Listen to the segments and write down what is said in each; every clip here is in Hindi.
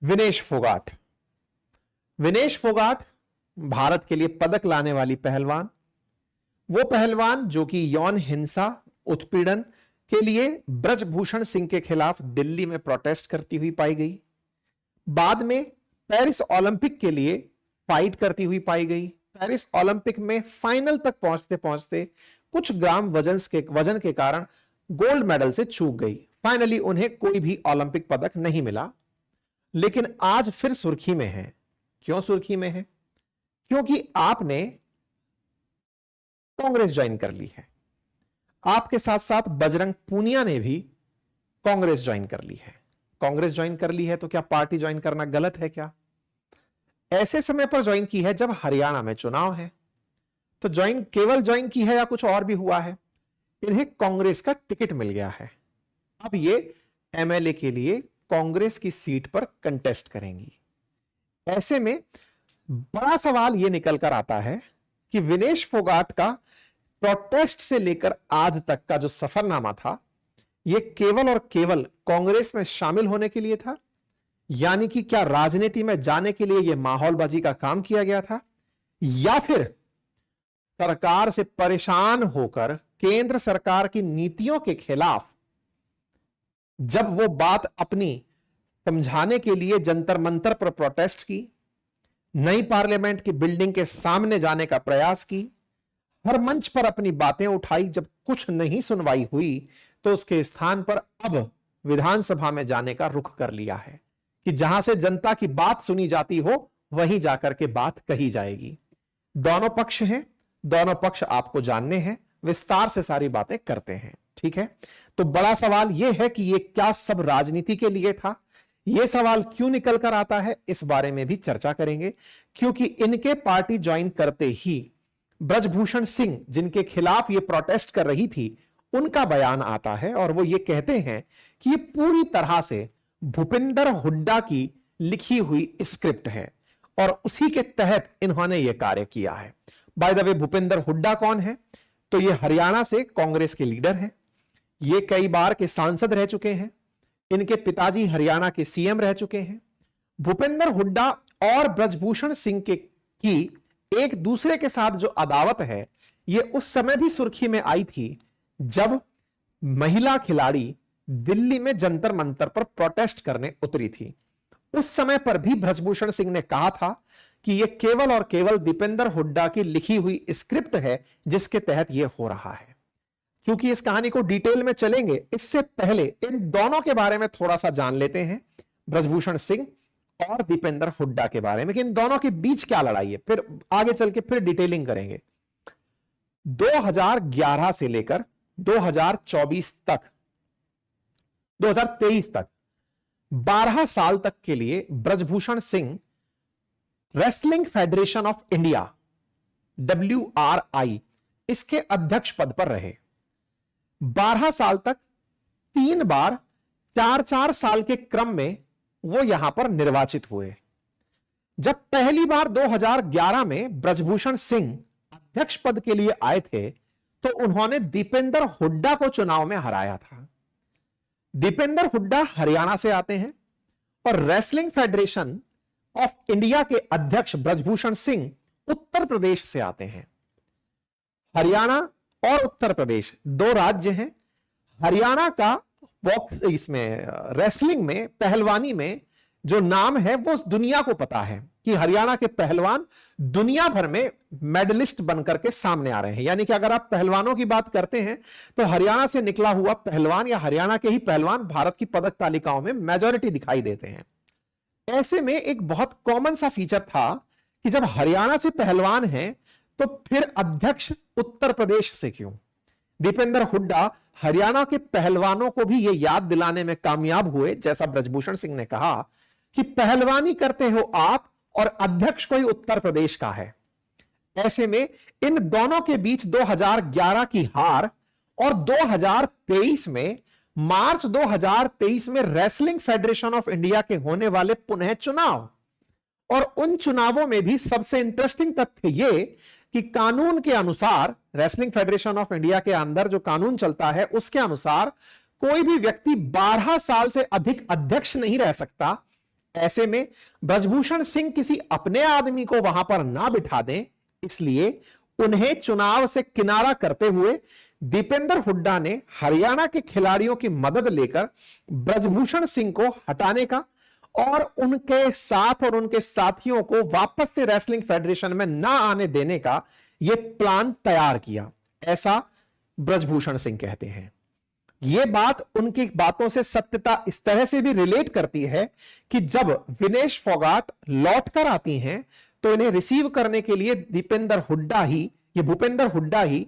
विनेश फोगाट। विनेश फोगाट भारत के लिए पदक लाने वाली पहलवान, वो पहलवान जो कि यौन हिंसा, उत्पीड़न के लिए ब्रजभूषण सिंह के खिलाफ दिल्ली में प्रोटेस्ट करती हुई पाई गई। बाद में पेरिस ओलंपिक के लिए फाइट करती हुई पाई गई। पेरिस ओलंपिक में फाइनल तक पहुंचते पहुंचते कुछ ग्राम वजन के कारण गोल्ड मेडल से चूक गई। फाइनली उन्हें कोई भी ओलंपिक पदक नहीं मिला, लेकिन आज फिर सुर्खी में है। क्यों सुर्खी में है? क्योंकि आपने कांग्रेस ज्वाइन कर ली है। आपके साथ साथ बजरंग पूनिया ने भी कांग्रेस ज्वाइन कर ली है। कांग्रेस ज्वाइन कर ली है तो क्या पार्टी ज्वाइन करना गलत है क्या? ऐसे समय पर ज्वाइन की है जब हरियाणा में चुनाव है, तो केवल ज्वाइन की है या कुछ और भी हुआ है? इन्हें कांग्रेस का टिकट मिल गया है। अब ये एमएलए के लिए कांग्रेस की सीट पर कंटेस्ट करेंगी। ऐसे में बड़ा सवाल यह निकल कर आता है कि विनेश फोगाट का प्रोटेस्ट से लेकर आज तक का जो सफरनामा था, यह केवल और केवल कांग्रेस में शामिल होने के लिए था, यानी कि क्या राजनीति में जाने के लिए यह माहौलबाजी का काम किया गया था, या फिर सरकार से परेशान होकर केंद्र सरकार की नीतियों के खिलाफ जब वो बात अपनी समझाने के लिए जंतर मंतर पर प्रोटेस्ट की, नई पार्लियामेंट की बिल्डिंग के सामने जाने का प्रयास की, हर मंच पर अपनी बातें उठाई, जब कुछ नहीं सुनवाई हुई तो उसके स्थान पर अब विधानसभा में जाने का रुख कर लिया है कि जहां से जनता की बात सुनी जाती हो वहीं जाकर के बात कही जाएगी। दोनों पक्ष हैं, दोनों पक्ष आपको जानने हैं, विस्तार से सारी बातें करते हैं। ठीक है, तो बड़ा सवाल यह है कि यह क्या सब राजनीति के लिए था? यह सवाल क्यों निकल कर आता है, इस बारे में भी चर्चा करेंगे, क्योंकि इनके पार्टी ज्वाइन करते ही ब्रजभूषण सिंह, जिनके खिलाफ यह प्रोटेस्ट कर रही थी, उनका बयान आता है और वो ये कहते हैं कि यह पूरी तरह से भूपिंदर हुड्डा की लिखी हुई स्क्रिप्ट है और उसी के तहत इन्होंने यह कार्य किया है। By the way, Bhupinder Hooda कौन है? तो ये हरियाणा से कांग्रेस के लीडर हैं। ये कई बार के सांसद रह चुके हैं। इनके पिताजी हरियाणा के सीएम रह चुके हैं। भूपिंदर हुड्डा और ब्रजभूषण सिंह की एक दूसरे के साथ जो अदावत है, यह उस समय भी सुर्खी में आई थी जब महिला खिलाड़ी दिल्ली में जंतर मंतर पर प्रोटेस्ट करने उतरी थी। उस समय पर भी ब्रजभूषण सिंह ने कहा था कि यह केवल और केवल दीपेंद्र हुड्डा की लिखी हुई स्क्रिप्ट है जिसके तहत यह हो रहा है। क्योंकि इस कहानी को डिटेल में चलेंगे, इससे पहले इन दोनों के बारे में थोड़ा सा जान लेते हैं, ब्रजभूषण सिंह और दीपेंद्र हुड्डा के बारे में, कि इन दोनों के बीच क्या लड़ाई है। फिर आगे चल के फिर डिटेलिंग करेंगे। 2011 से लेकर 2024 तक, 2023 तक 12 साल तक के लिए Brijbhushan Singh wrestling federation of India WRI इसके अध्यक्ष पद पर रहे। 12 साल तक 3 बार 4-4 साल के क्रम में वो यहां पर निर्वाचित हुए। जब पहली बार 2011 में ब्रजभूषण सिंह अध्यक्ष पद के लिए आए थे तो उन्होंने दीपेंद्र हुड्डा को चुनाव में हराया था। दीपेंद्र हुड्डा हरियाणा से आते हैं और रेसलिंग फेडरेशन ऑफ इंडिया के अध्यक्ष ब्रजभूषण सिंह उत्तर प्रदेश से आते हैं। हरियाणा और उत्तर प्रदेश 2 राज्य हैं। हरियाणा का बॉक्स इसमें रेसलिंग में, पहलवानी में जो नाम है वो दुनिया को पता है कि हरियाणा के पहलवान दुनिया भर में मेडलिस्ट बनकर के सामने आ रहे हैं। यानी कि अगर आप पहलवानों की बात करते हैं तो हरियाणा से निकला हुआ पहलवान या हरियाणा के ही पहलवान भारत की पदक तालिकाओं में मेजॉरिटी दिखाई देते हैं। ऐसे में एक बहुत कॉमन सा फीचर था कि जब हरियाणा से पहलवान हैं तो फिर अध्यक्ष उत्तर प्रदेश से क्यों? दीपेंद्र हुड्डा हरियाणा के पहलवानों को भी यह याद दिलाने में कामयाब हुए, जैसा ब्रजभूषण सिंह ने कहा, कि पहलवानी करते हो आप और अध्यक्ष कोई उत्तर प्रदेश का है। ऐसे में इन दोनों के बीच 2011 की हार और 2023 में, मार्च 2023 में रेसलिंग फेडरेशन ऑफ इंडिया के होने वाले पुनः चुनाव, और उन चुनावों में भी सबसे इंटरेस्टिंग तथ्य यह कि कानून के अनुसार, रेसलिंग फेडरेशन ऑफ इंडिया के अंदर जो कानून चलता है उसके अनुसार कोई भी व्यक्ति 12 साल से अधिक अध्यक्ष नहीं रह सकता। ऐसे में ब्रजभूषण सिंह किसी अपने आदमी को वहां पर ना बिठा दें, इसलिए उन्हें चुनाव से किनारा करते हुए दीपेंद्र हुड्डा ने हरियाणा के खिलाड़ियों की मदद लेकर ब्रजभूषण सिंह को हटाने का और उनके साथ और उनके साथियों को वापस से रेसलिंग फेडरेशन में ना आने देने का यह प्लान तैयार किया, ऐसा ब्रजभूषण सिंह कहते हैं। यह बात उनकी बातों से सत्यता इस तरह से भी रिलेट करती है कि जब विनेश फोगाट लौट कर आती हैं तो इन्हें रिसीव करने के लिए भूपेंद्र हुड्डा ही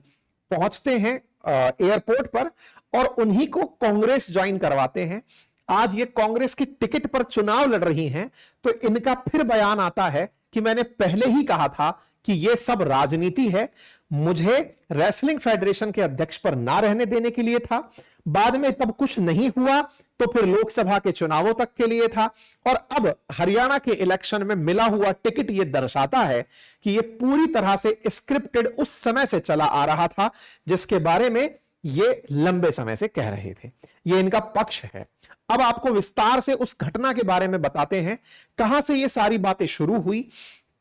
पहुंचते हैं एयरपोर्ट पर और उन्हीं को कांग्रेस ज्वाइन करवाते हैं। आज ये कांग्रेस की टिकट पर चुनाव लड़ रही हैं, तो इनका फिर बयान आता है कि मैंने पहले ही कहा था कि यह सब राजनीति है, मुझे रेसलिंग फेडरेशन के अध्यक्ष पर ना रहने देने के लिए था, बाद में तब कुछ नहीं हुआ तो फिर लोकसभा के चुनावों तक के लिए था, और अब हरियाणा के इलेक्शन में मिला हुआ टिकट यह दर्शाता है कि यह पूरी तरह से स्क्रिप्टेड उस समय से चला आ रहा था जिसके बारे में ये लंबे समय से कह रहे थे। यह इनका पक्ष है। अब आपको विस्तार से उस घटना के बारे में बताते हैं, कहां से ये सारी बातें शुरू हुई,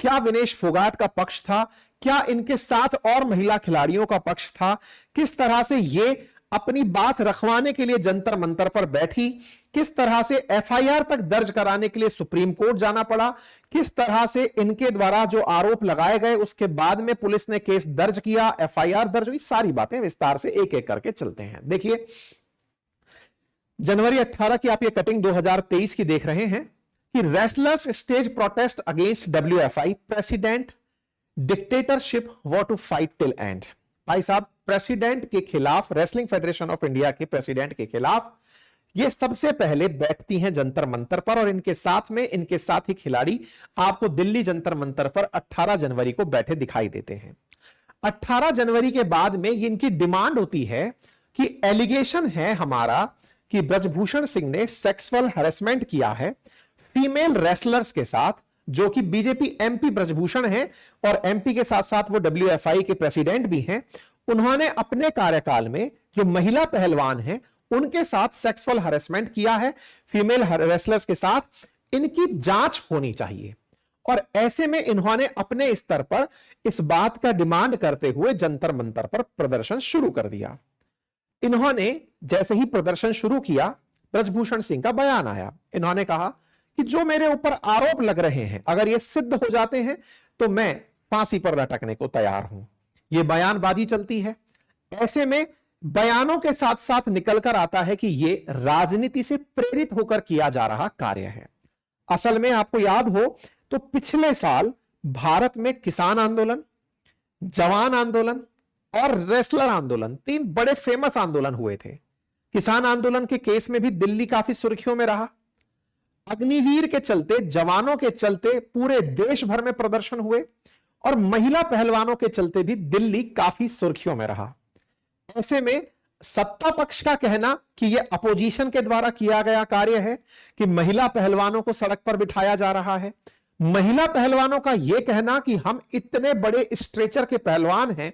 क्या विनेश फोगाट का पक्ष था, क्या इनके साथ और महिला खिलाड़ियों का पक्ष था, किस तरह से ये अपनी बात रखवाने के लिए जंतर मंतर पर बैठी, किस तरह से एफआईआर तक दर्ज कराने के लिए सुप्रीम कोर्ट जाना पड़ा, किस तरह से इनके द्वारा जो आरोप लगाए गए उसके बाद में पुलिस ने केस दर्ज किया, एफआईआर दर्ज हुई, सारी बातें विस्तार से एक एक करके चलते हैं। देखिए, जनवरी 18 की आप ये कटिंग 2023 की देख रहे हैं कि wrestlers stage protest against WFI president dictatorship war to fight till end. भाई साहब, प्रेसिडेंट के खिलाफ, रेसलिंग फेडरेशन ऑफ इंडिया के प्रेसिडेंट के खिलाफ ये सबसे पहले बैठती हैं जंतर मंतर पर, और इनके साथ में इनके साथी खिलाड़ी आपको दिल्ली जंतर मंतर पर 18 जनवरी को बैठे दिखाई देते हैं। 18 जनवरी के बाद में इनकी डिमांड होती है कि एलिगेशन है हमारा कि ब्रजभूषण सिंह ने सेक्सुअल हैरेसमेंट किया है फीमेल रेसलर्स के साथ, जो कि बीजेपी एमपी ब्रजभूषण हैं और एमपी के साथ साथ वो डब्ल्यूएफआई के प्रेसिडेंट भी हैं। उन्होंने अपने कार्यकाल में जो महिला पहलवान हैं उनके साथ सेक्सुअल हैरेसमेंट किया है, फीमेल रेसलर्स के साथ, इनकी जांच होनी चाहिए। और ऐसे में इन्होंने अपने स्तर पर इस बात का डिमांड करते हुए जंतर मंतर पर प्रदर्शन शुरू कर दिया। इन्होंने जैसे ही प्रदर्शन शुरू किया, ब्रजभूषण सिंह का बयान आया। इन्होंने कहा कि जो मेरे ऊपर आरोप लग रहे हैं अगर ये सिद्ध हो जाते हैं तो मैं फांसी पर लटकने को तैयार हूं। यह बयानबाजी चलती है। ऐसे में बयानों के साथ साथ निकलकर आता है कि यह राजनीति से प्रेरित होकर किया जा रहा कार्य है। असल में आपको याद हो तो पिछले साल भारत में किसान आंदोलन, जवान आंदोलन और रेसलर आंदोलन, 3 बड़े फेमस आंदोलन हुए थे। किसान आंदोलन के केस में भी दिल्ली काफी सुर्खियों में रहा। अग्निवीर के चलते, जवानों के चलते पूरे देश भर में प्रदर्शन हुए, और महिला पहलवानों के चलते भी दिल्ली काफी सुर्खियों में रहा। ऐसे में सत्ता पक्ष का कहना कि यह अपोजिशन के द्वारा किया गया कार्य है कि महिला पहलवानों को सड़क पर बिठाया जा रहा है। महिला पहलवानों का यह कहना कि हम इतने बड़े स्ट्रेचर के पहलवान हैं,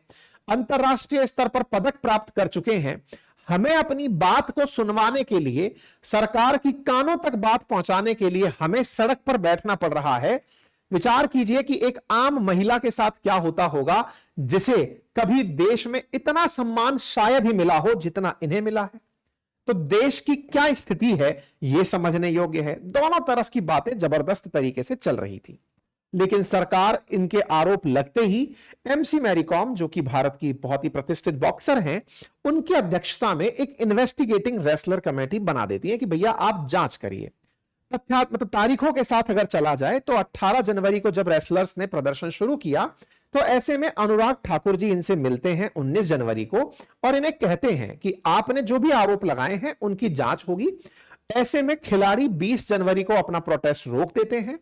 अंतरराष्ट्रीय स्तर पर पदक प्राप्त कर चुके हैं, हमें अपनी बात को सुनवाने के लिए, सरकार की कानों तक बात पहुंचाने के लिए हमें सड़क पर बैठना पड़ रहा है। विचार कीजिए कि एक आम महिला के साथ क्या होता होगा जिसे कभी देश में इतना सम्मान शायद ही मिला हो जितना इन्हें मिला है। तो देश की क्या स्थिति है यह समझने योग्य है। दोनों तरफ की बातें जबरदस्त तरीके से चल रही थी, लेकिन सरकार इनके आरोप लगते ही एमसी मैरीकॉम, जो कि भारत की बहुत ही प्रतिष्ठित बॉक्सर हैं, उनकी अध्यक्षता में एक इन्वेस्टिगेटिंग रेसलर कमेटी बना देती है कि भैया आप जांच करिए। मतलब तारीखों के साथ अगर चला जाए तो 18 जनवरी को जब रेसलर्स ने प्रदर्शन शुरू किया तो ऐसे में अनुराग ठाकुर जी इनसे मिलते हैं 19 जनवरी को और इन्हें कहते हैं कि आपने जो भी आरोप लगाए हैं उनकी जांच होगी। ऐसे में खिलाड़ी 20 जनवरी को अपना प्रोटेस्ट रोक देते हैं।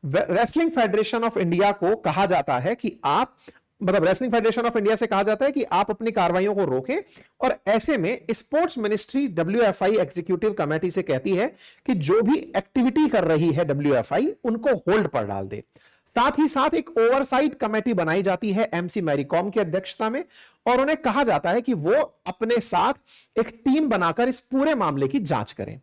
रेसलिंग फेडरेशन ऑफ इंडिया को कहा जाता है कि आप, मतलब रेसलिंग फेडरेशन ऑफ इंडिया से कहा जाता है कि आप अपनी कार्रवाइयों को रोकें, और ऐसे में sports ministry WFI executive committee से कहती है कि जो भी एक्टिविटी कर रही है डब्ल्यूएफआई उनको होल्ड पर डाल दे। साथ ही साथ एक ओवरसाइट कमेटी बनाई जाती है एमसी मैरीकॉम की अध्यक्षता में, और उन्हें कहा जाता है कि वो अपने साथ एक टीम बनाकर इस पूरे मामले की जांच करें।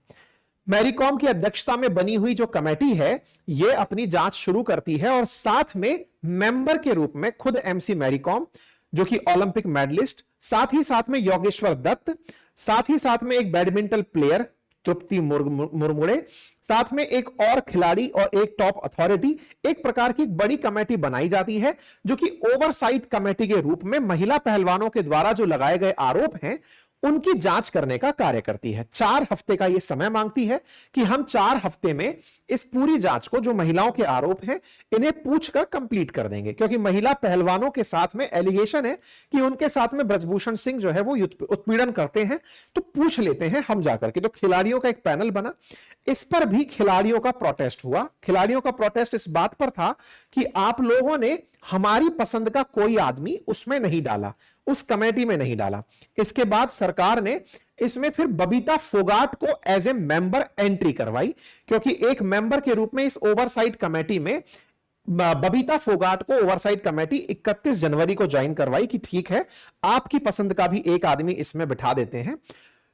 मैरी कॉम की अध्यक्षता में बनी हुई जो कमेटी है यह अपनी जांच शुरू करती है और साथ में मेंबर के रूप में खुद एमसी मैरी कॉम जो कि ओलंपिक मेडलिस्ट, साथ में योगेश्वर दत्त, साथ में एक बैडमिंटन प्लेयर तृप्ति मुरमुरे, साथ में एक और खिलाड़ी और एक टॉप अथॉरिटी, एक प्रकार की एक बड़ी कमेटी बनाई जाती है जो कि ओवरसाइट कमेटी के रूप में महिला पहलवानों के द्वारा जो लगाए गए आरोप हैं उनकी जांच करने का कार्य करती है। 4 हफ्ते का यह समय मांगती है कि हम 4 हफ्ते में इस पूरी जांच को, जो महिलाओं के आरोप हैं, इन्हें पूछकर कंप्लीट कर देंगे, क्योंकि महिला पहलवानों के साथ में एलिगेशन है कि उनके साथ में ब्रजभूषण सिंह जो है वो उत्पीड़न करते हैं, तो पूछ लेते हैं हम जाकर के। तो खिलाड़ियों का एक पैनल बना, इस पर भी खिलाड़ियों का प्रोटेस्ट हुआ। खिलाड़ियों का प्रोटेस्ट इस बात पर था कि आप लोगों ने हमारी पसंद का कोई आदमी उसमें नहीं डाला, उस कमेटी में नहीं डाला। इसके बाद सरकार ने इसमें फिर बबीता फोगाट को एज ए मेंबर एंट्री करवाई, क्योंकि एक मेंबर के रूप में इस ओवरसाइट कमेटी में बबीता फोगाट को ओवरसाइट कमेटी 31 जनवरी को ज्वाइन करवाई कि ठीक है, आपकी पसंद का भी एक आदमी इसमें बिठा देते हैं।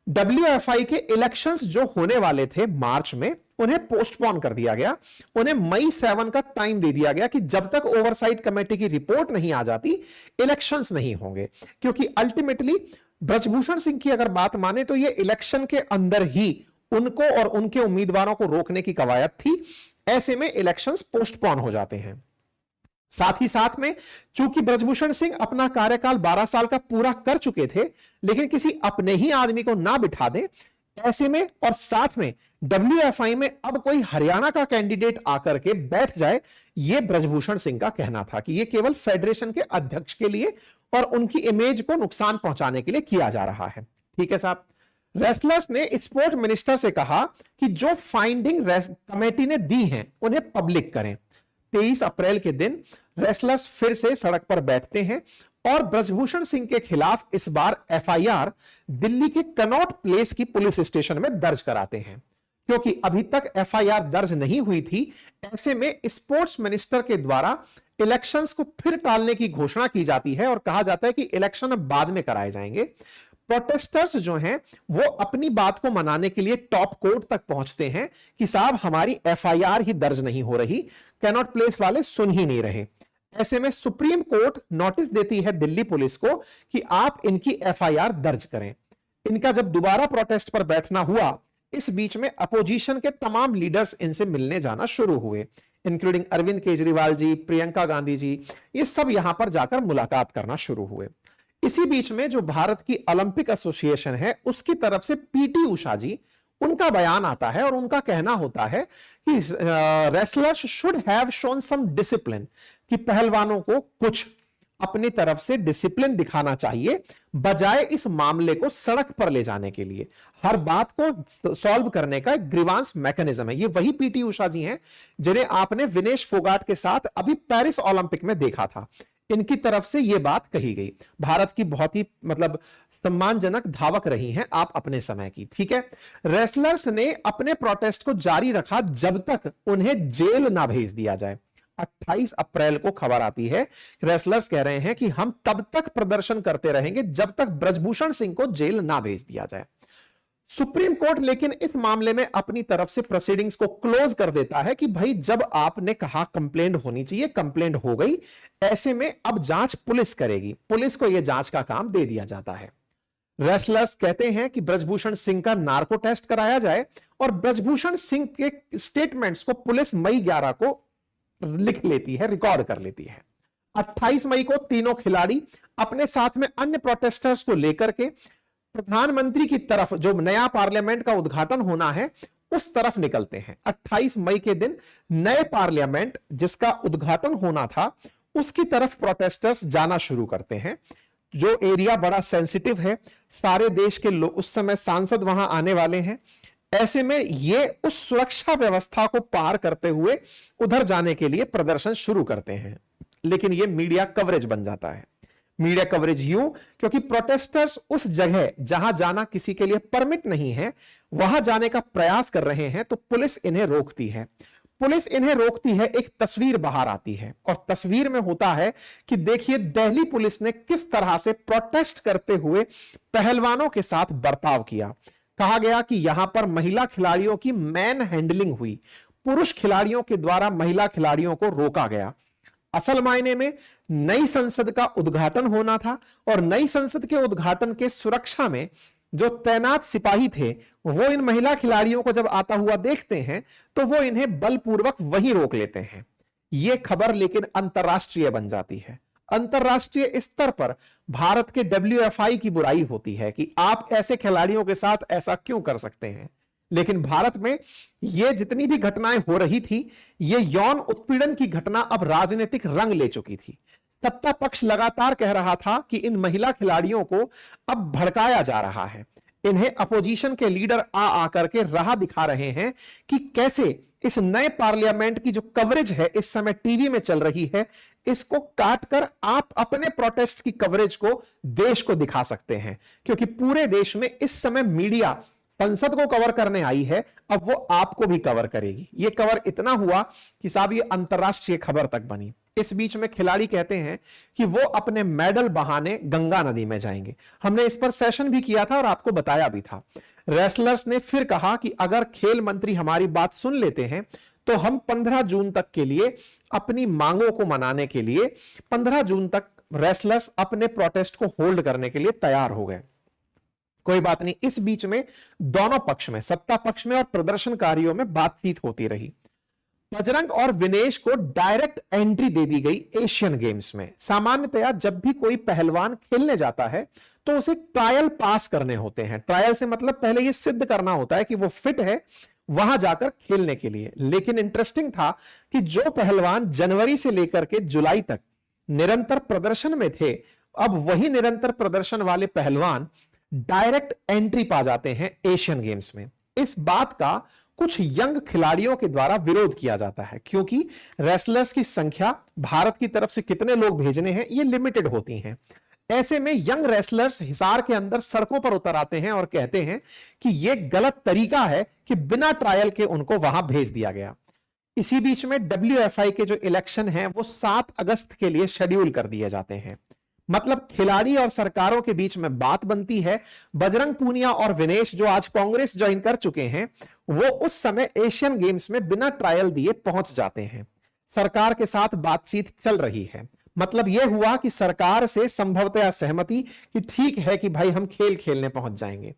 WFI के इलेक्शंस जो होने वाले थे मार्च में, उन्हें पोस्टपोन कर दिया गया। उन्हें मई 7 का टाइम दे दिया गया कि जब तक ओवरसाइट कमेटी की रिपोर्ट नहीं आ जाती इलेक्शंस नहीं होंगे, क्योंकि अल्टीमेटली ब्रजभूषण सिंह की अगर बात माने तो यह इलेक्शन के अंदर ही उनको और उनके उम्मीदवारों को रोकने की कवायद थी। ऐसे में इलेक्शंस पोस्टपोन हो जाते हैं। साथ ही साथ में चूंकि ब्रजभूषण सिंह अपना कार्यकाल 12 साल का पूरा कर चुके थे, लेकिन किसी अपने ही आदमी को ना बिठा दे, ऐसे में और साथ में WFI में अब कोई हरियाणा का कैंडिडेट आकर के बैठ जाए, यह ब्रजभूषण सिंह का कहना था कि यह केवल फेडरेशन के अध्यक्ष के लिए और उनकी इमेज को नुकसान पहुंचाने के लिए किया जा रहा है। ठीक है साहब। रेसलर्स ने स्पोर्ट मिनिस्टर से कहा कि जो फाइंडिंग कमेटी ने दी हैं उन्हें पब्लिक करें। 23 अप्रैल के दिन रेसलर्स फिर से सड़क पर बैठते हैं और ब्रजभूषण सिंह के खिलाफ इस बार FIR दिल्ली के कनॉट प्लेस की पुलिस स्टेशन में दर्ज कराते हैं। क्योंकि अभी तक FIR दर्ज नहीं हुई थी, ऐसे में स्पोर्ट्स मिनिस्टर के द्वारा इलेक्शंस को फिर टालने की घोषणा की जाती है और कहा जाता है कि इलेक्शन अब बाद में कराए जाएंगे। प्रोटेस्टर्स जो हैं वो अपनी बात को मनाने के लिए टॉप कोर्ट तक पहुंचते हैं कि साहब हमारी FIR ही दर्ज नहीं हो रही, कैनॉट प्लेस वाले सुन ही नहीं रहे। ऐसे में सुप्रीम कोर्ट नोटिस देती है दिल्ली पुलिस को कि आप इनकी FIR दर्ज करें। इनका जब दोबारा प्रोटेस्ट पर बैठना हुआ, इस बीच में अपोजिशन के तमाम लीडर्स इनसे मिलने जाना शुरू हुए, इंक्लूडिंग अरविंद केजरीवाल जी, प्रियंका गांधी जी, ये सब यहां पर जाकर मुलाकात करना शुरू हुए। इसी बीच में जो भारत की ओलंपिक एसोसिएशन है उसकी तरफ से PT उषा जी, उनका बयान आता है और उनका कहना होता है कि wrestlers should have shown some discipline, कि पहलवानों को कुछ अपनी तरफ से डिसिप्लिन दिखाना चाहिए, बजाय इस मामले को सड़क पर ले जाने के लिए। हर बात को सॉल्व करने का एक ग्रीवांस मैकेनिज्म है। ये वही PT उषा जी हैं जिन्हें आपने विनेश फोगाट के साथ अभी पेरिस ओलंपिक में देखा था। इनकी तरफ से यह बात कही गई। भारत की बहुत ही सम्मानजनक धावक रही हैं आप अपने समय की। ठीक है। रेसलर्स ने अपने प्रोटेस्ट को जारी रखा जब तक उन्हें जेल ना भेज दिया जाए। 28 अप्रैल को खबर आती है, रेसलर्स कह रहे हैं कि हम तब तक प्रदर्शन करते रहेंगे जब तक ब्रजभूषण सिंह को जेल ना भेज दिया जाए। सुप्रीम कोर्ट लेकिन इस मामले में अपनी तरफ से प्रोसीडिंग्स को क्लोज कर देता है कि भाई जब आपने कहा कंप्लेंट होनी चाहिए, कंप्लेंट हो गई, ऐसे में अब जांच पुलिस करेगी। पुलिस को यह जांच का काम दे दिया जाता है। रेसलर्स कहते हैं कि ब्रजभूषण सिंह का नार्को टेस्ट कराया जाए और ब्रजभूषण सिंह के स्टेटमेंट्स को पुलिस मई 11 को लिख लेती है, रिकॉर्ड कर लेती है। 28 मई को तीनों खिलाड़ी अपने साथ में अन्य प्रोटेस्टर्स को लेकर के प्रधानमंत्री की तरफ, जो नया पार्लियामेंट का उद्घाटन होना है, उस तरफ निकलते हैं। 28 मई के दिन नए पार्लियामेंट जिसका उद्घाटन होना था उसकी तरफ प्रोटेस्टर्स जाना शुरू करते हैं। जो एरिया बड़ा सेंसिटिव है, सारे देश के लोग उस समय सांसद वहां आने वाले हैं। ऐसे में ये उस सुरक्षा व्यवस्था को पार करते हुए उधर जाने के लिए प्रदर्शन शुरू करते हैं, लेकिन ये मीडिया कवरेज बन जाता है। मीडिया कवरेज यूं क्योंकि प्रोटेस्टर्स उस जगह जहां जाना किसी के लिए परमिट नहीं है वहां जाने का प्रयास कर रहे हैं, तो पुलिस इन्हें रोकती है। पुलिस इन्हें रोकती है, एक तस्वीर बाहर आती है और तस्वीर में होता है कि देखिए दिल्ली पुलिस ने किस तरह से प्रोटेस्ट करते हुए पहलवानों के साथ बर्ताव किया। कहा गया कि यहां पर महिला खिलाड़ियों की मैन हैंडलिंग हुई, पुरुष खिलाड़ियों के द्वारा महिला खिलाड़ियों को रोका गया। असल मायने में नई संसद का उद्घाटन होना था और नई संसद के उद्घाटन के सुरक्षा में जो तैनात सिपाही थे वो इन महिला खिलाड़ियों को जब आता हुआ देखते हैं तो वो इन्हें बलपूर्वक वहीं रोक लेते हैं। यह खबर लेकिन अंतरराष्ट्रीय बन जाती है। अंतरराष्ट्रीय स्तर पर भारत के WFI की बुराई होती है कि आप ऐसे खिलाड़ियों के साथ ऐसा क्यों कर सकते हैं। लेकिन भारत में ये जितनी भी घटनाएं हो रही थी, ये यौन उत्पीड़न की घटना अब राजनीतिक रंग ले चुकी थी। सत्ता पक्ष लगातार कह रहा था कि इन महिला खिलाड़ियों को अब भड़काया जा रहा है। इन्हें अपोजिशन के लीडर आकर के राह दिखा रहे हैं कि कैसे इस नए पार्लियामेंट की जो कवरेज है इस समय टीवी में चल रही है, इसको काटकर आप अपने प्रोटेस्ट की कवरेज को देश को दिखा सकते हैं। क्योंकि पूरे देश में इस समय मीडिया संसद को कवर करने आई है, अब वो आपको भी कवर करेगी। ये कवर इतना हुआ कि साहब ये अंतरराष्ट्रीय खबर तक बनी। इस बीच में खिलाड़ी कहते हैं कि वो अपने मेडल बहाने गंगा नदी में जाएंगे। हमने इस पर सेशन भी किया था और आपको बताया भी था। रेसलर्स ने फिर कहा कि अगर खेल मंत्री हमारी बात सुन लेते हैं तो हम 15 जून तक के लिए अपनी मांगों को मनाने के लिए 15 जून तक रेसलर्स अपने प्रोटेस्ट को होल्ड करने के लिए तैयार हो गए। कोई बात नहीं, इस बीच में दोनों पक्ष में, सत्ता पक्ष में और प्रदर्शनकारियों में बातचीत होती रही। बजरंग और विनेश को डायरेक्ट एंट्री दे दी गई एशियन गेम्स में। सामान्यतया जब भी कोई पहलवान खेलने जाता है तो उसे ट्रायल पास करने होते हैं। ट्रायल से मतलब पहले यह सिद्ध करना होता है कि वो फिट है वहां जाकर खेलने के लिए। लेकिन इंटरेस्टिंग था कि जो पहलवान जनवरी से लेकर के जुलाई तक निरंतर प्रदर्शन में थे, अब वही निरंतर प्रदर्शन वाले पहलवान डायरेक्ट एंट्री पा जाते हैं एशियन गेम्स में। इस बात का कुछ यंग खिलाड़ियों के द्वारा विरोध किया जाता है, क्योंकि रेसलर्स की संख्या भारत की तरफ से कितने लोग भेजने हैं ये लिमिटेड होती हैं। ऐसे में यंग रेसलर्स हिसार के अंदर सड़कों पर उतर आते हैं और कहते हैं कि यह गलत तरीका है कि बिना ट्रायल के उनको वहां भेज दिया गया। इसी बीच में WFI के जो इलेक्शन हैं वो 7 अगस्त के लिए शेड्यूल कर दिए जाते हैं। मतलब खिलाड़ी और सरकारों के बीच में बात बनती है। बजरंग पूनिया और विनेश जो आज कांग्रेस ज्वाइन कर चुके हैं वो उस समय एशियन गेम्स में बिना ट्रायल दिए पहुंच जाते हैं। सरकार के साथ बातचीत चल रही है। मतलब यह हुआ कि सरकार से संभवतः सहमति कि ठीक है कि भाई हम खेल खेलने पहुंच जाएंगे।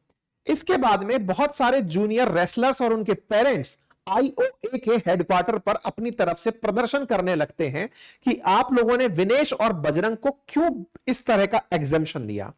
इसके बाद में बहुत सारे जूनियर रेसलर्स और उनके पेरेंट्स IOA के हेडक्वार्टर पर अपनी तरफ से प्रदर्शन करने लगते हैं कि आप लोगों ने विनेश और बजरंग को क्यों इस तरह का एग्जेम्पशन दिया।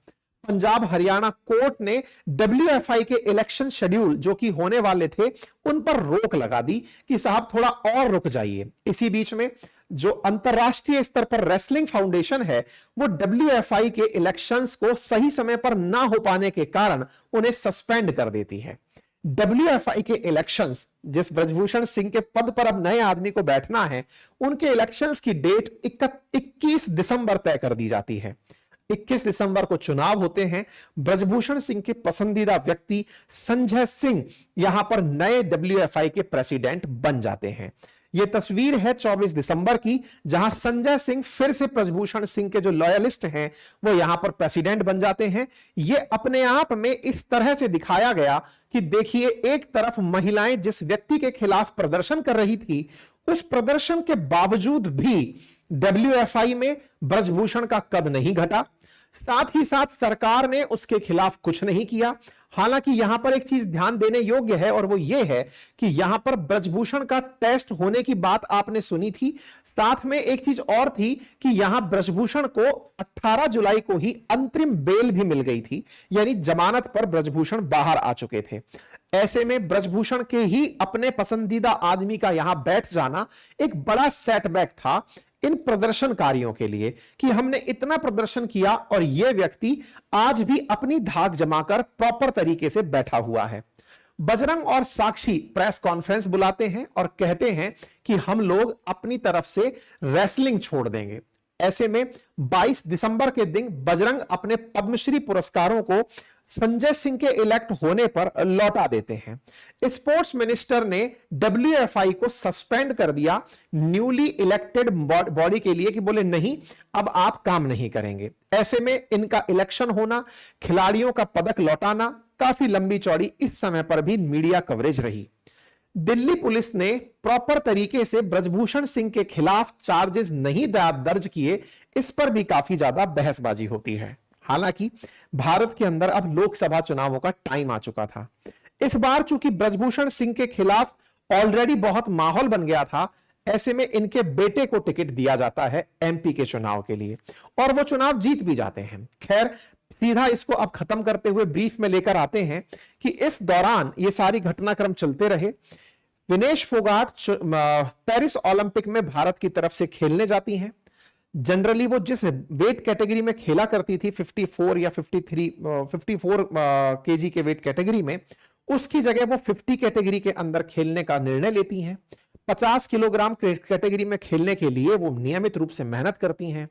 पंजाब हरियाणा कोर्ट ने WFI के इलेक्शन शेड्यूल जो कि होने वाले थे उन पर रोक लगा दी कि साहब थोड़ा और रुक जाइए। इसी बीच में जो अंतरराष्ट्रीय स्तर पर रेसलिंग फाउंडेशन है वो WFI के इलेक्शंस को सही समय पर ना हो पाने के कारण उन्हें सस्पेंड कर देती है। WFI के इलेक्शंस, जिस ब्रजभूषण सिंह के पद पर अब नए आदमी को बैठना है, उनके इलेक्शंस की डेट 21 दिसंबर तय कर दी जाती है। 21 दिसंबर को चुनाव होते हैं। ब्रजभूषण सिंह के पसंदीदा व्यक्ति संजय सिंह यहां पर नए WFI के प्रेसिडेंट बन जाते हैं। यह तस्वीर है 24 दिसंबर की, जहां संजय सिंह फिर से ब्रजभूषण सिंह के जो लॉयलिस्ट हैं वो यहां पर प्रेसिडेंट बन जाते हैं। यह अपने आप में इस तरह से दिखाया गया कि देखिए, एक तरफ महिलाएं जिस व्यक्ति के खिलाफ प्रदर्शन कर रही थी, उस प्रदर्शन के बावजूद भी WFI में ब्रजभूषण का कद नहीं घटा, साथ ही साथ सरकार ने उसके खिलाफ कुछ नहीं किया। हालांकि यहां पर एक चीज ध्यान देने योग्य है और वो ये है कि यहां पर ब्रजभूषण का टेस्ट होने की बात आपने सुनी थी। साथ में एक चीज और थी कि यहां ब्रजभूषण को 18 जुलाई को ही अंतरिम बेल भी मिल गई थी, यानी जमानत पर ब्रजभूषण बाहर आ चुके थे। ऐसे में ब्रजभूषण के ही अपने पसंदीदा आदमी का यहां बैठ जाना एक बड़ा सेटबैक था इन प्रदर्शनकारियों के लिए कि हमने इतना प्रदर्शन किया और यह व्यक्ति आज भी अपनी धाक जमाकर प्रॉपर तरीके से बैठा हुआ है। बजरंग और साक्षी प्रेस कॉन्फ्रेंस बुलाते हैं और कहते हैं कि हम लोग अपनी तरफ से रेसलिंग छोड़ देंगे। ऐसे में 22 दिसंबर के दिन बजरंग अपने पद्मश्री पुरस्कारों को संजय सिंह के इलेक्ट होने पर लौटा देते हैं। स्पोर्ट्स मिनिस्टर ने WFI को सस्पेंड कर दिया न्यूली इलेक्टेड बॉडी के लिए कि बोले नहीं, अब आप काम नहीं करेंगे। ऐसे में इनका इलेक्शन होना, खिलाड़ियों का पदक लौटाना, काफी लंबी चौड़ी इस समय पर भी मीडिया कवरेज रही। दिल्ली पुलिस ने प्रॉपर तरीके से ब्रजभूषण सिंह के खिलाफ चार्जेस नहीं दर्ज किए, इस पर भी काफी ज्यादा बहसबाजी होती है। हालांकि भारत के अंदर अब लोकसभा चुनावों का टाइम आ चुका था। इस बार चूंकि ब्रजभूषण सिंह के खिलाफ ऑलरेडी बहुत माहौल बन गया था, ऐसे में इनके बेटे को टिकट दिया जाता है एमपी के चुनाव के लिए और वो चुनाव जीत भी जाते हैं। खैर, सीधा इसको अब खत्म करते हुए ब्रीफ में लेकर आते हैं कि इस दौरान ये सारी घटनाक्रम चलते रहे। विनेश फोगाट पेरिस ओलंपिक में भारत की तरफ से खेलने जाती हैं। जनरली वो जिस वेट कैटेगरी में खेला करती थी 54 या 54 केजी के वेट कैटेगरी में, उसकी जगह वो 50 कैटेगरी के अंदर खेलने का निर्णय लेती हैं। 50 किलोग्राम कैटेगरी में खेलने के लिए वो नियमित रूप से मेहनत करती हैं।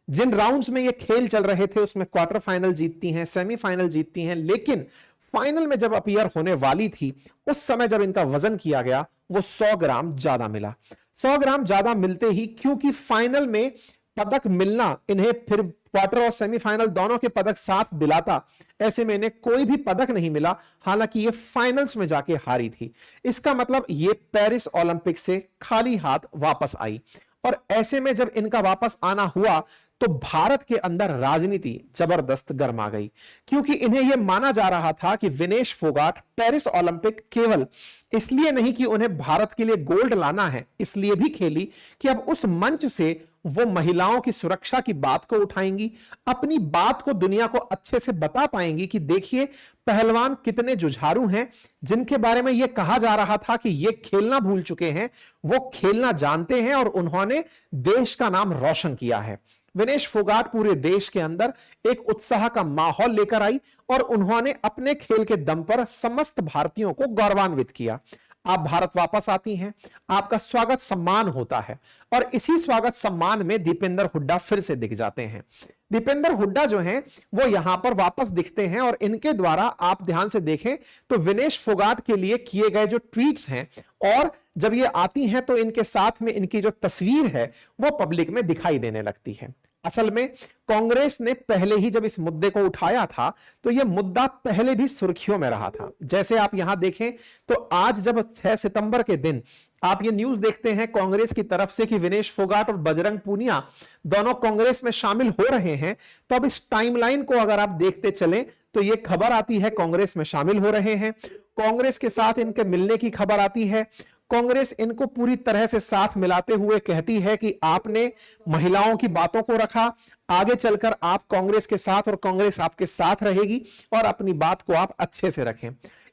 जिन राउंड्स में ये खेल चल रहे थे उसमें क्वार्टर फाइनल जीतती हैं, सेमीफाइनल जीतती हैं, लेकिन फाइनल में जब अपीयर होने वाली थी उस समय जब इनका वजन किया गया वो 100 ग्राम ज्यादा मिला। 100 ग्राम ज्यादा मिलते ही, क्योंकि फाइनल में पदक मिलना इन्हें फिर क्वार्टर और सेमीफाइनल दोनों के पदक साथ दिलाता, ऐसे में इन्हें कोई भी पदक नहीं मिला। हालांकि ये फाइनल्स में जाके हारी थी। इसका मतलब ये पेरिस ओलंपिक से खाली हाथ वापस आई और ऐसे में जब इनका वापस आना हुआ तो भारत के अंदर राजनीति जबरदस्त गर्मा गई, क्योंकि इन्हें यह माना जा रहा था कि विनेश फोगाट पेरिस ओलंपिक केवल इसलिए नहीं कि उन्हें भारत के लिए गोल्ड लाना है, इसलिए भी खेली कि अब उस मंच से वो महिलाओं की सुरक्षा की बात को उठाएंगी, अपनी बात को दुनिया को अच्छे से बता पाएंगी कि देखिए पहलवान कितने जुझारू हैं, जिनके बारे में यह कहा जा रहा था कि ये खेलना भूल चुके हैं, वो खेलना जानते हैं और उन्होंने देश का नाम रोशन किया है। विनेश फोगाट पूरे देश के अंदर एक उत्साह का माहौल लेकर आई और उन्होंने अपने खेल के दम पर समस्त भारतीयों को गौरवान्वित किया। आप भारत वापस आती हैं, आपका स्वागत सम्मान होता है और इसी स्वागत सम्मान में दीपेंद्र हुड्डा फिर से दिख जाते हैं। दीपेंद्र हुड्डा जो हैं वो यहां पर वापस दिखते हैं और इनके द्वारा आप ध्यान से देखें तो विनेश फोगाट के लिए किए गए जो ट्वीट्स हैं और जब ये आती हैं तो इनके साथ में इनकी जो तस्वीर है वो पब्लिक में दिखाई देने लगती है। असल में कांग्रेस ने पहले ही जब इस मुद्दे को उठाया था तो यह मुद्दा पहले भी सुर्खियों में रहा था। जैसे आप यहां देखें तो आज जब 6 सितंबर के दिन आप ये न्यूज देखते हैं कांग्रेस की तरफ से कि विनेश फोगाट और बजरंग पूनिया दोनों कांग्रेस में शामिल हो रहे हैं, तो अब इस टाइमलाइन को अगर आप देखते चलें तो ये खबर आती है कांग्रेस में शामिल हो रहे हैं, कांग्रेस के साथ इनके मिलने की खबर आती है, कांग्रेस इनको पूरी तरह से साथ मिलाते हुए कहती है कि आपने महिलाओं की बातों को रखा, आगे चलकर आप कांग्रेस के साथ और कांग्रेस आपके साथ रहेगी और अपनी बात को आप अच्छे से रखें।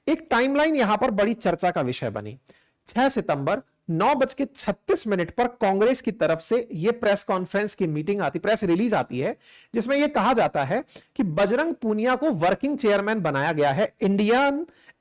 एक टाइमलाइन यहां पर बड़ी चर्चा का विषय बनी। 6 सितंबर 9:36 पर कांग्रेस की तरफ से यह प्रेस कॉन्फ्रेंस की मीटिंग आती, प्रेस रिलीज आती है, जिसमें यह कहा जाता है कि बजरंग पूनिया को वर्किंग चेयरमैन बनाया गया है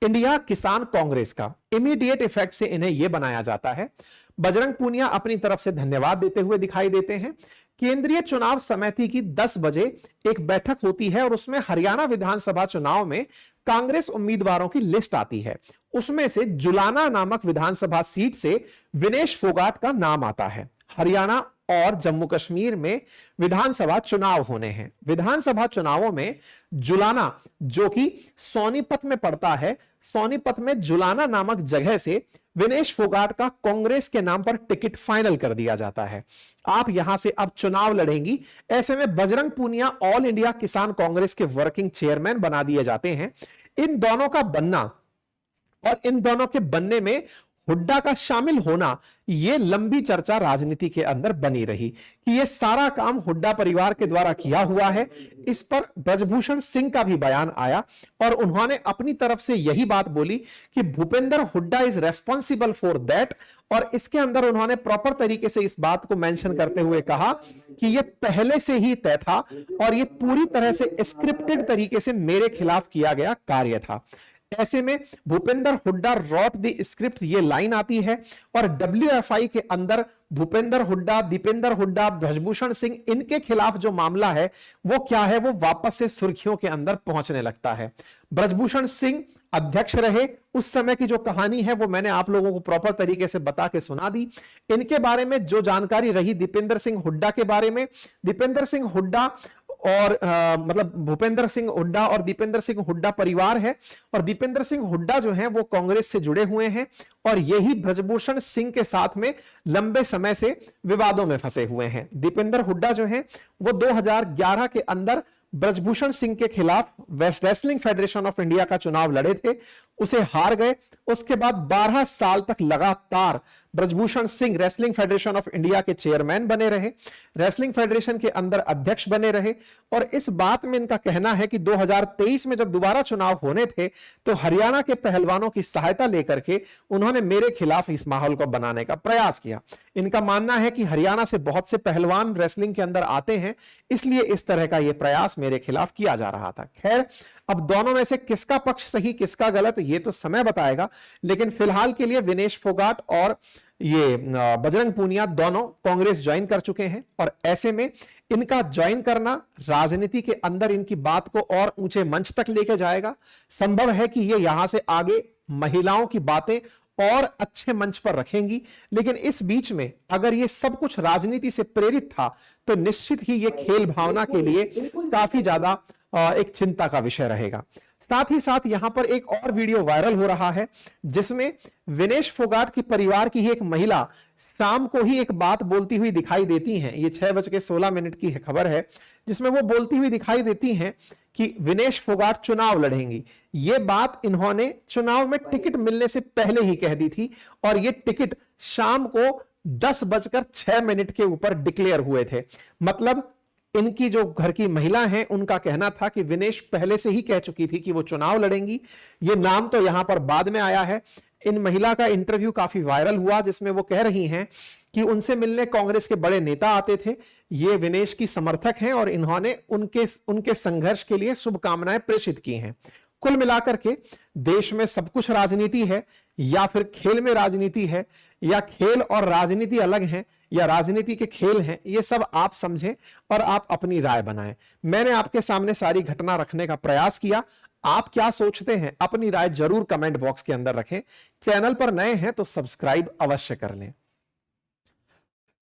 इंडिया किसान कांग्रेस का। इमीडिएट इफेक्ट से इन्हें यह बनाया जाता है। बजरंग पूनिया अपनी तरफ से धन्यवाद देते हुए दिखाई देते हैं। केंद्रीय चुनाव समिति की 10 बजे एक बैठक होती है और उसमें हरियाणा विधानसभा चुनाव में कांग्रेस उम्मीदवारों की लिस्ट आती है। उसमें से जुलाना नामक विधानसभा सीट से विनेश फोगाट का नाम आता है। हरियाणा और जम्मू कश्मीर में विधानसभा चुनाव होने हैं। विधानसभा चुनावों में जुलाना, जो कि सोनीपत में पड़ता है, सोनीपत में जुलाना नामक जगह से विनेश फोगाट का कांग्रेस के नाम पर टिकट फाइनल कर दिया जाता है। आप यहां से अब चुनाव लड़ेंगी। ऐसे में बजरंग पूनिया ऑल इंडिया किसान कांग्रेस के वर्किंग चेयरमैन बना दिए जाते हैं। इन दोनों का बनना और इन दोनों के बनने में हुड्डा का शामिल होना, यह लंबी चर्चा राजनीति के अंदर बनी रही कि यह सारा काम हुड्डा परिवार के द्वारा किया हुआ है। इस पर ब्रजभूषण सिंह का भी बयान आया और उन्होंने अपनी तरफ से यही बात बोली कि Bhupendra Hooda is responsible for that, और इसके अंदर उन्होंने प्रॉपर तरीके से इस बात को मेंशन करते हुए कहा कि यह पहले से ही तय था और यह पूरी तरह से स्क्रिप्टेड तरीके से मेरे खिलाफ किया गया कार्य था। ऐसे में Bhupendra Hooda wrote the script, ये लाइन आती है और WFI के अंदर भूपेंद्र हुड्डा, दीपेंद्र हुड्डा, ब्रजभूषण सिंह, इनके खिलाफ जो मामला है वो क्या है, वो वापस से सुर्खियों के अंदर पहुंचने लगता है। ब्रजभूषण सिंह अध्यक्ष रहे, उस समय की जो कहानी है वो मैंने आप लोगों को प्रॉपर तरीके से बता के सुना दी। इनके बारे में जो जानकारी रही दीपेंद्र सिंह हुड्डा के बारे में, दीपेंद्र सिंह हुड्डा और मतलब भूपेंद्र सिंह हुड्डा और दीपेंद्र सिंह हुड्डा परिवार है, और दीपेंद्र सिंह हुड्डा जो हैं वो कांग्रेस से जुड़े हुए हैं और यही ब्रजभूषण सिंह के साथ में लंबे समय से विवादों में फंसे हुए हैं। दीपेंद्र हुड्डा जो हैं वो 2011 के अंदर ब्रजभूषण सिंह के खिलाफ west wrestling federation of India का चुनाव लड़े थे, उसे हार गए। उसके बाद 12 साल तक लगातार Brij Bhushan Singh wrestling federation of India के चेयरमैन बने रहे, रेसलिंग फेडरेशन के अंदर अध्यक्ष बने रहे। और इस बात में इनका कहना है कि 2023 में जब दोबारा चुनाव होने थे तो हरियाणा के पहलवानों की सहायता लेकर के उन्होंने मेरे खिलाफ इस माहौल को बनाने का प्रयास किया। इनका मानना है कि हरियाणा से बहुत से पहलवान रेसलिंग के अंदर आते हैं, इसलिए इस तरह का यह प्रयास मेरे खिलाफ किया जा रहा था। खैर, अब दोनों में से किसका पक्ष सही किसका गलत ये तो समय बताएगा, लेकिन फिलहाल के लिए विनेश फोगाट और ये बजरंग पूनिया दोनों कांग्रेस ज्वाइन कर चुके हैं, और ऐसे में इनका ज्वाइन करना राजनीति के अंदर इनकी बात को और ऊंचे मंच तक लेके जाएगा। संभव है कि ये यहां से आगे महिलाओं की बातें और अच्छे मंच पर रखेंगी, लेकिन इस बीच में अगर ये सब कुछ राजनीति से प्रेरित था तो निश्चित ही ये खेल भावना के लिए काफी ज्यादा एक चिंता का विषय रहेगा। साथ ही साथ यहां पर एक और वीडियो वायरल हो रहा है जिसमें विनेश फोगाट की परिवार की ही एक महिला शाम को ही एक बात बोलती हुई दिखाई देती हैं। ये 6:16 की खबर है जिसमें वो बोलती हुई दिखाई देती हैं कि विनेश फोगाट चुनाव लड़ेंगी। ये बात इन्होंने चुनाव में टिकट मिलने से पहले ही कह दी थी, और ये टिकट शाम को 10:06 के ऊपर डिक्लेयर हुए थे। मतलब इनकी जो घर की महिला हैं उनका कहना था कि विनेश पहले से ही कह चुकी थी कि वो चुनाव लड़ेंगी। ये नाम तो यहां पर बाद में आया है। इन महिला का इंटरव्यू काफी वायरल हुआ जिसमें वो कह रही हैं कि उनसे मिलने कांग्रेस के बड़े नेता आते थे, ये विनेश की समर्थक हैं और इन्होंने उनके संघर्ष के लिए शुभकामनाएं प्रेषित की हैं। कुल मिलाकर के देश में सब कुछ राजनीति है, या फिर खेल में राजनीति है, या खेल और राजनीति अलग है, या राजनीति के खेल हैं, ये सब आप समझें और आप अपनी राय बनाएं। मैंने आपके सामने सारी घटना रखने का प्रयास किया। आप क्या सोचते हैं अपनी राय जरूर कमेंट बॉक्स के अंदर रखें। चैनल पर नए हैं तो सब्सक्राइब अवश्य कर लें।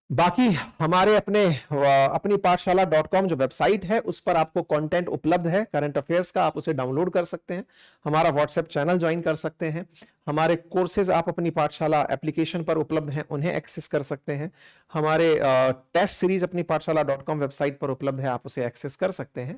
बाकी हमारे अपनी पाठशाला.com जो वेबसाइट है उस पर आपको कंटेंट उपलब्ध है करंट अफेयर्स का, आप उसे डाउनलोड कर सकते हैं। हमारा व्हाट्सएप चैनल ज्वाइन कर सकते हैं। हमारे कोर्सेज आप अपनी पाठशाला एप्लीकेशन पर उपलब्ध हैं, उन्हें एक्सेस कर सकते हैं। हमारे टेस्ट सीरीज अपनी पाठशाला.com वेबसाइट पर उपलब्ध है, आप उसे एक्सेस कर सकते हैं।